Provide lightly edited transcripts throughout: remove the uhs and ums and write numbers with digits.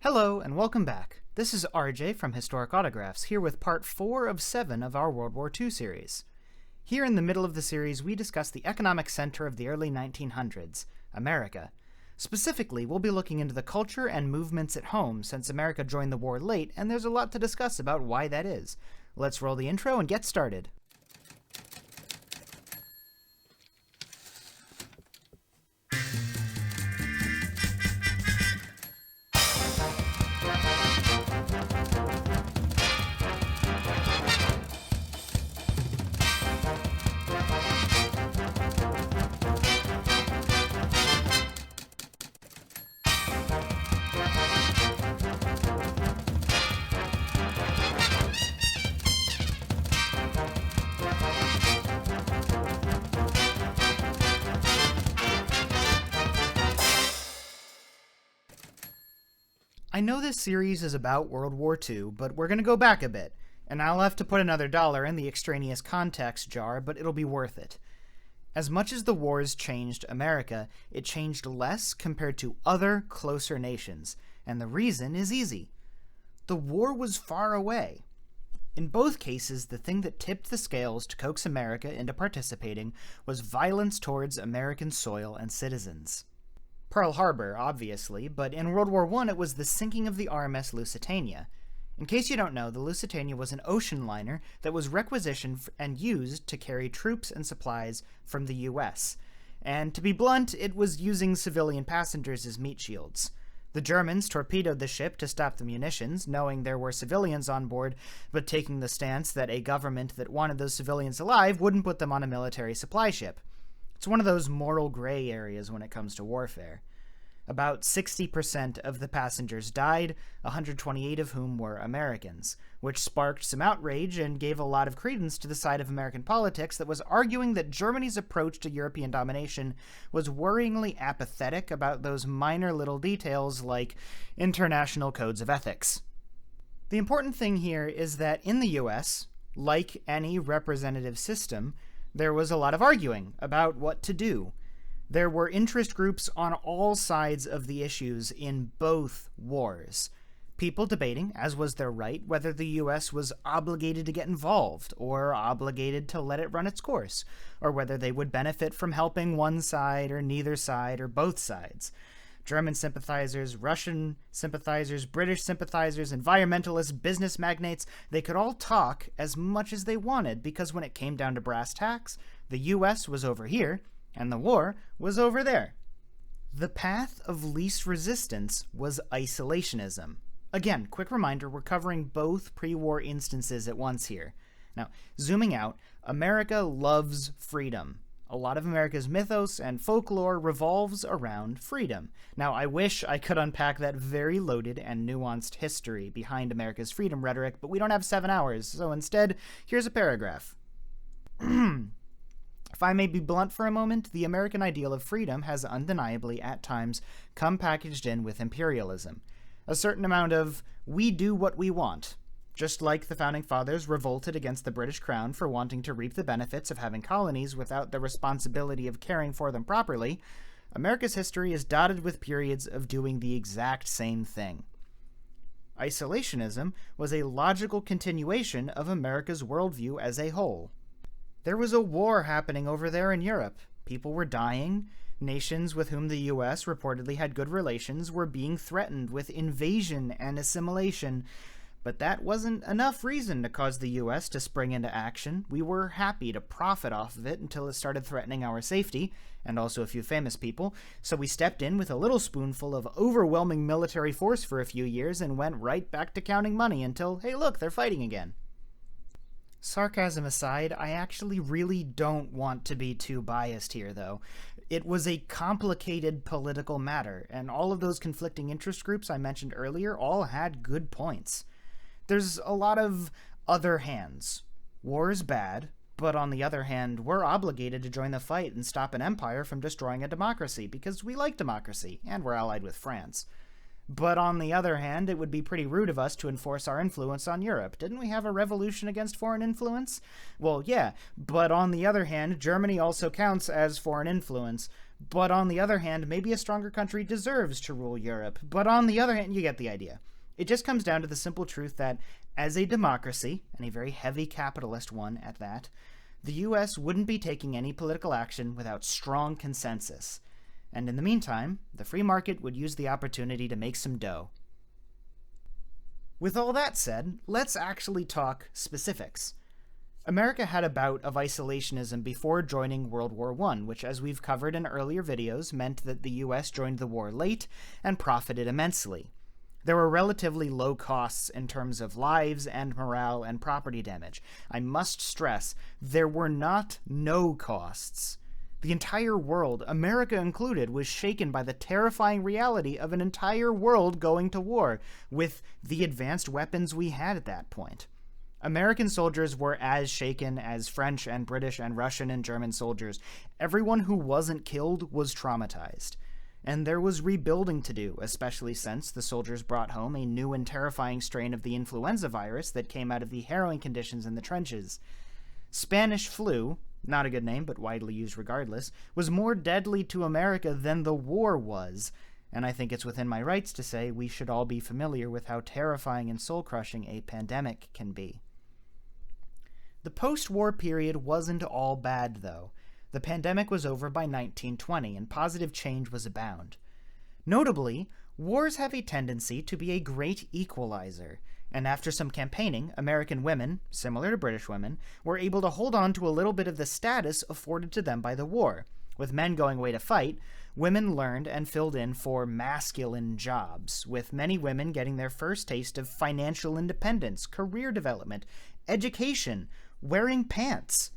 Hello and welcome back. This is RJ from Historic Autographs, here with part 4 of 7 of our World War II series. Here in the middle of the series, we discuss the economic center of the early 1900s, America. Specifically, we'll be looking into the culture and movements at home since America joined the war late, and there's a lot to discuss about why that is. Let's roll the intro and get started. I know this series is about World War II, but we're going to go back a bit, and I'll have to put another dollar in the extraneous context jar, but it'll be worth it. As much as the wars changed America, it changed less compared to other closer nations, and the reason is easy. The war was far away. In both cases, the thing that tipped the scales to coax America into participating was violence towards American soil and citizens. Pearl Harbor, obviously, but in World War I it was the sinking of the RMS Lusitania. In case you don't know, the Lusitania was an ocean liner that was requisitioned and used to carry troops and supplies from the US. And to be blunt, it was using civilian passengers as meat shields. The Germans torpedoed the ship to stop the munitions, knowing there were civilians on board, but taking the stance that a government that wanted those civilians alive wouldn't put them on a military supply ship. It's one of those moral gray areas when it comes to warfare. About 60% of the passengers died, 128 of whom were Americans, which sparked some outrage and gave a lot of credence to the side of American politics that was arguing that Germany's approach to European domination was worryingly apathetic about those minor little details like international codes of ethics. The important thing here is that in the US, like any representative system, there was a lot of arguing about what to do. There were interest groups on all sides of the issues in both wars. People debating, as was their right, whether the US was obligated to get involved or obligated to let it run its course, or whether they would benefit from helping one side or neither side or both sides. German sympathizers, Russian sympathizers, British sympathizers, environmentalists, business magnates, they could all talk as much as they wanted because when it came down to brass tacks, the US was over here and the war was over there. The path of least resistance was isolationism. Again, quick reminder, we're covering both pre-war instances at once here. Now, zooming out, America loves freedom. A lot of America's mythos and folklore revolves around freedom. Now, I wish I could unpack that very loaded and nuanced history behind America's freedom rhetoric, but we don't have 7 hours, so instead, here's a paragraph. If I may be blunt for a moment, the American ideal of freedom has undeniably, at times, come packaged in with imperialism. A certain amount of, we do what we want. Just like the Founding Fathers revolted against the British Crown for wanting to reap the benefits of having colonies without the responsibility of caring for them properly, America's history is dotted with periods of doing the exact same thing. Isolationism was a logical continuation of America's worldview as a whole. There was a war happening over there in Europe. People were dying. Nations with whom the US reportedly had good relations were being threatened with invasion and assimilation. But that wasn't enough reason to cause the US to spring into action. We were happy to profit off of it until it started threatening our safety, and also a few famous people, so we stepped in with a little spoonful of overwhelming military force for a few years and went right back to counting money until, hey look, they're fighting again. Sarcasm aside, I actually really don't want to be too biased here, though. It was a complicated political matter, and all of those conflicting interest groups I mentioned earlier all had good points. There's a lot of other hands. War is bad, but on the other hand, we're obligated to join the fight and stop an empire from destroying a democracy because we like democracy, and we're allied with France. But on the other hand, it would be pretty rude of us to enforce our influence on Europe. Didn't we have a revolution against foreign influence? Well, yeah, but on the other hand, Germany also counts as foreign influence. But on the other hand, maybe a stronger country deserves to rule Europe. But on the other hand, you get the idea. It just comes down to the simple truth that, as a democracy, and a very heavy capitalist one at that, the US wouldn't be taking any political action without strong consensus. And in the meantime, the free market would use the opportunity to make some dough. With all that said, let's actually talk specifics. America had a bout of isolationism before joining World War I, which, as we've covered in earlier videos, meant that the US joined the war late and profited immensely. There were relatively low costs in terms of lives and morale and property damage. I must stress, there were not no costs. The entire world, America included, was shaken by the terrifying reality of an entire world going to war, with the advanced weapons we had at that point. American soldiers were as shaken as French and British and Russian and German soldiers. Everyone who wasn't killed was traumatized. And there was rebuilding to do, especially since the soldiers brought home a new and terrifying strain of the influenza virus that came out of the harrowing conditions in the trenches. Spanish flu, not a good name, but widely used regardless, was more deadly to America than the war was, and I think it's within my rights to say we should all be familiar with how terrifying and soul-crushing a pandemic can be. The post-war period wasn't all bad, though. The pandemic was over by 1920, and positive change was abound. Notably, wars have a tendency to be a great equalizer, and after some campaigning, American women, similar to British women, were able to hold on to a little bit of the status afforded to them by the war. With men going away to fight, women learned and filled in for masculine jobs, with many women getting their first taste of financial independence, career development, education, wearing pants.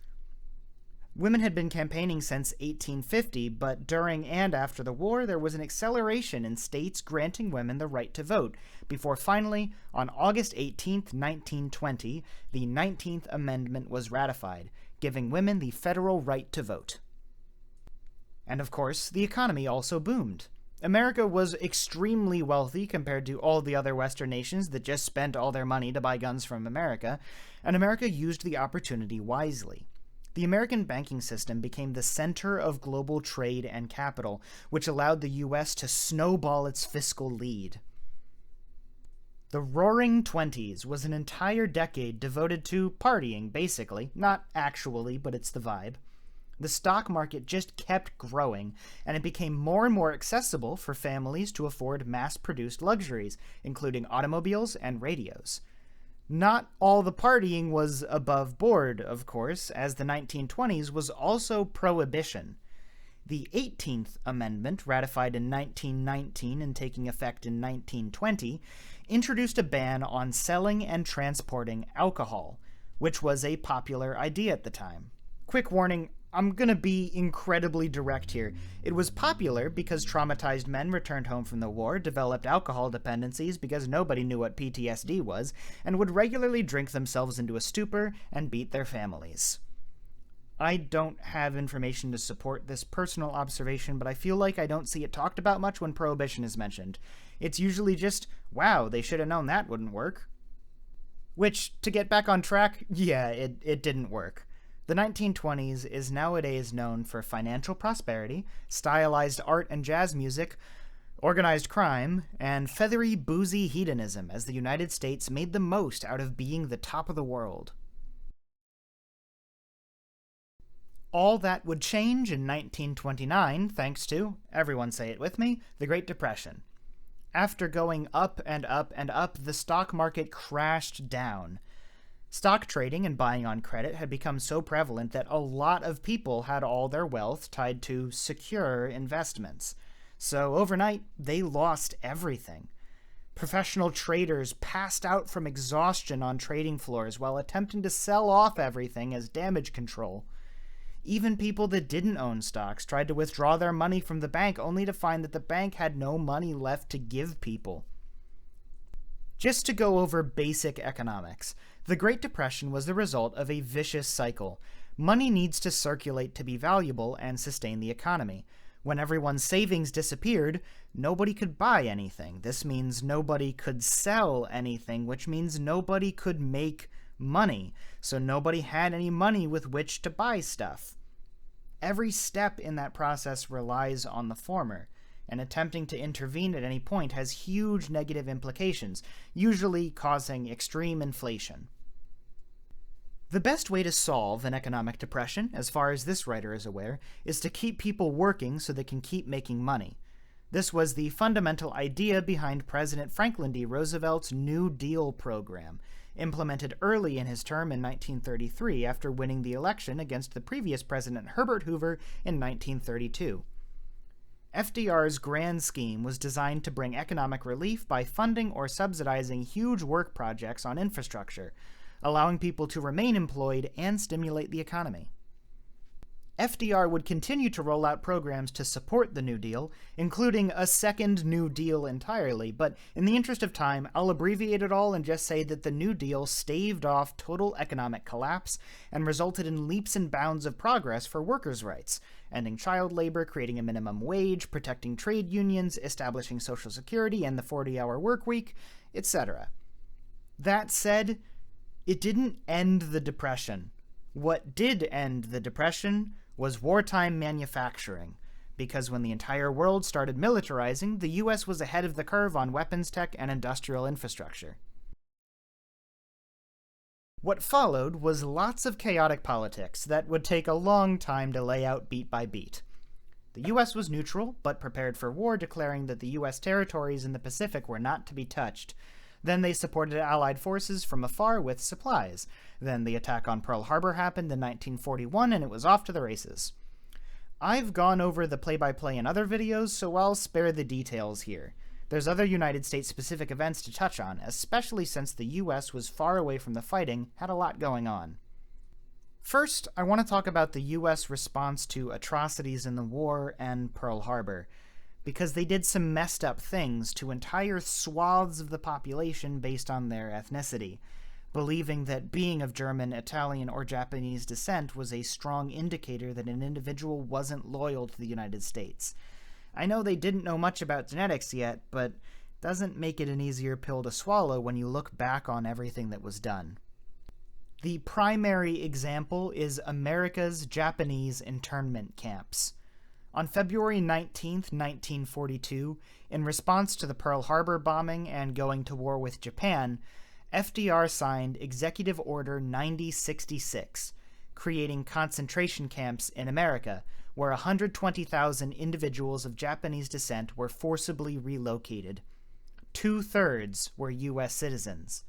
Women had been campaigning since 1850, but during and after the war, there was an acceleration in states granting women the right to vote, before finally, on August 18, 1920, the 19th Amendment was ratified, giving women the federal right to vote. And of course, the economy also boomed. America was extremely wealthy compared to all the other Western nations that just spent all their money to buy guns from America, and America used the opportunity wisely. The American banking system became the center of global trade and capital, which allowed the U.S. to snowball its fiscal lead. The Roaring Twenties was an entire decade devoted to partying, basically. Not actually, but it's the vibe. The stock market just kept growing, and it became more and more accessible for families to afford mass-produced luxuries, including automobiles and radios. Not all the partying was above board, of course, as the 1920s was also prohibition. The 18th Amendment, ratified in 1919 and taking effect in 1920, introduced a ban on selling and transporting alcohol, which was a popular idea at the time. Quick warning, I'm gonna be incredibly direct here. It was popular because traumatized men returned home from the war, developed alcohol dependencies because nobody knew what PTSD was, and would regularly drink themselves into a stupor and beat their families. I don't have information to support this personal observation, but I feel like I don't see it talked about much when prohibition is mentioned. It's usually just, wow, they should have known that wouldn't work. Which, to get back on track, yeah, it didn't work. The 1920s is nowadays known for financial prosperity, stylized art and jazz music, organized crime, and feathery, boozy hedonism as the United States made the most out of being the top of the world. All that would change in 1929 thanks to, everyone say it with me, the Great Depression. After going up and up and up, the stock market crashed down. Stock trading and buying on credit had become so prevalent that a lot of people had all their wealth tied to secure investments. So overnight, they lost everything. Professional traders passed out from exhaustion on trading floors while attempting to sell off everything as damage control. Even people that didn't own stocks tried to withdraw their money from the bank only to find that the bank had no money left to give people. Just to go over basic economics, the Great Depression was the result of a vicious cycle. Money needs to circulate to be valuable and sustain the economy. When everyone's savings disappeared, nobody could buy anything. This means nobody could sell anything, which means nobody could make money. So nobody had any money with which to buy stuff. Every step in that process relies on the former, and attempting to intervene at any point has huge negative implications, usually causing extreme inflation. The best way to solve an economic depression, as far as this writer is aware, is to keep people working so they can keep making money. This was the fundamental idea behind President Franklin D. Roosevelt's New Deal program, implemented early in his term in 1933 after winning the election against the previous President Herbert Hoover in 1932. FDR's grand scheme was designed to bring economic relief by funding or subsidizing huge work projects on infrastructure, allowing people to remain employed and stimulate the economy. FDR would continue to roll out programs to support the New Deal, including a second New Deal entirely, but in the interest of time, I'll abbreviate it all and just say that the New Deal staved off total economic collapse and resulted in leaps and bounds of progress for workers' rights, ending child labor, creating a minimum wage, protecting trade unions, establishing Social Security and the 40-hour work week, etc. That said, it didn't end the Depression. What did end the Depression was wartime manufacturing, because when the entire world started militarizing, the US was ahead of the curve on weapons tech and industrial infrastructure. What followed was lots of chaotic politics that would take a long time to lay out beat by beat. The US was neutral, but prepared for war, declaring that the US territories in the Pacific were not to be touched. Then they supported Allied forces from afar with supplies. Then the attack on Pearl Harbor happened in 1941, and it was off to the races. I've gone over the play-by-play in other videos, so I'll spare the details here. There's other United States-specific events to touch on, especially since the US was far away from the fighting, had a lot going on. First, I want to talk about the US response to atrocities in the war and Pearl Harbor, because they did some messed up things to entire swaths of the population based on their ethnicity, believing that being of German, Italian, or Japanese descent was a strong indicator that an individual wasn't loyal to the United States. I know they didn't know much about genetics yet, but doesn't make it an easier pill to swallow when you look back on everything that was done. The primary example is America's Japanese internment camps. On February 19, 1942, in response to the Pearl Harbor bombing and going to war with Japan, FDR signed Executive Order 9066, creating concentration camps in America, where 120,000 individuals of Japanese descent were forcibly relocated. 2/3 were U.S. citizens.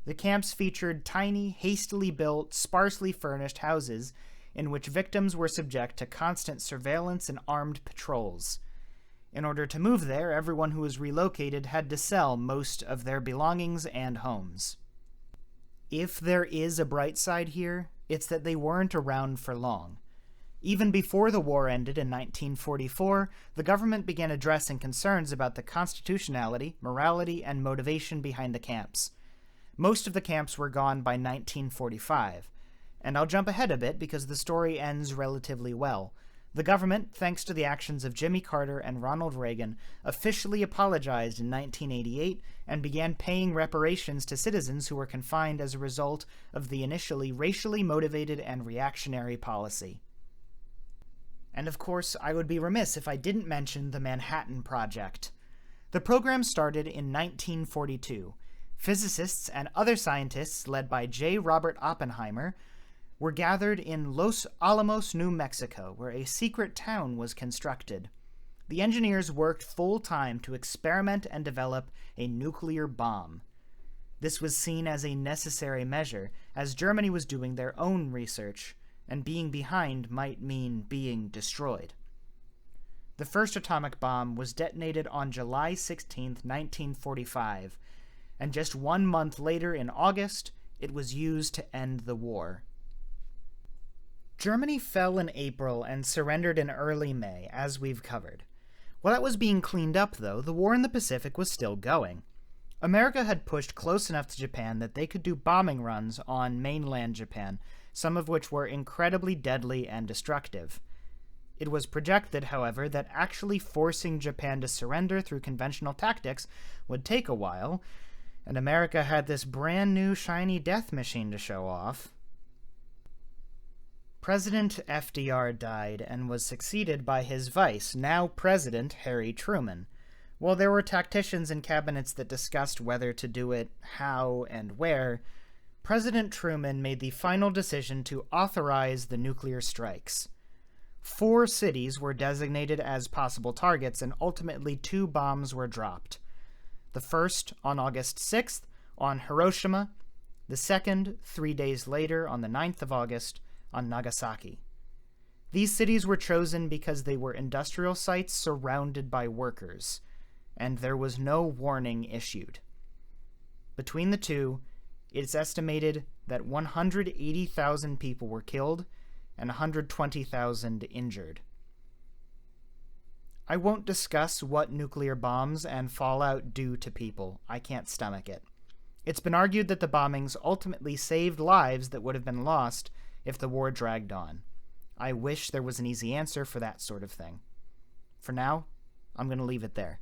The camps featured tiny, hastily built, sparsely furnished houses in which victims were subject to constant surveillance and armed patrols. In order to move there, everyone who was relocated had to sell most of their belongings and homes. If there is a bright side here, it's that they weren't around for long. Even before the war ended in 1944, the government began addressing concerns about the constitutionality, morality, and motivation behind the camps. Most of the camps were gone by 1945. And I'll jump ahead a bit because the story ends relatively well. The government, thanks to the actions of Jimmy Carter and Ronald Reagan, officially apologized in 1988 and began paying reparations to citizens who were confined as a result of the initially racially motivated and reactionary policy. And of course, I would be remiss if I didn't mention the Manhattan Project. The program started in 1942. Physicists and other scientists, led by J. Robert Oppenheimer, were gathered in Los Alamos, New Mexico, where a secret town was constructed. The engineers worked full-time to experiment and develop a nuclear bomb. This was seen as a necessary measure, as Germany was doing their own research, and being behind might mean being destroyed. The first atomic bomb was detonated on July 16, 1945, and just 1 month later in August, it was used to end the war. Germany fell in April and surrendered in early May, as we've covered. While that was being cleaned up, though, the war in the Pacific was still going. America had pushed close enough to Japan that they could do bombing runs on mainland Japan, some of which were incredibly deadly and destructive. It was projected, however, that actually forcing Japan to surrender through conventional tactics would take a while, and America had this brand new shiny death machine to show off. President FDR died and was succeeded by his vice, now President Harry Truman. While there were tacticians in cabinets that discussed whether to do it, how, and where, President Truman made the final decision to authorize the nuclear strikes. 4 cities were designated as possible targets, and ultimately 2 bombs were dropped. The first on August 6th on Hiroshima, the second 3 days later on the 9th of August on Nagasaki. These cities were chosen because they were industrial sites surrounded by workers, and there was no warning issued. Between the two, it's estimated that 180,000 people were killed and 120,000 injured. I won't discuss what nuclear bombs and fallout do to people. I can't stomach it. It's been argued that the bombings ultimately saved lives that would have been lost if the war dragged on. I wish there was an easy answer for that sort of thing. For now, I'm going to leave it there.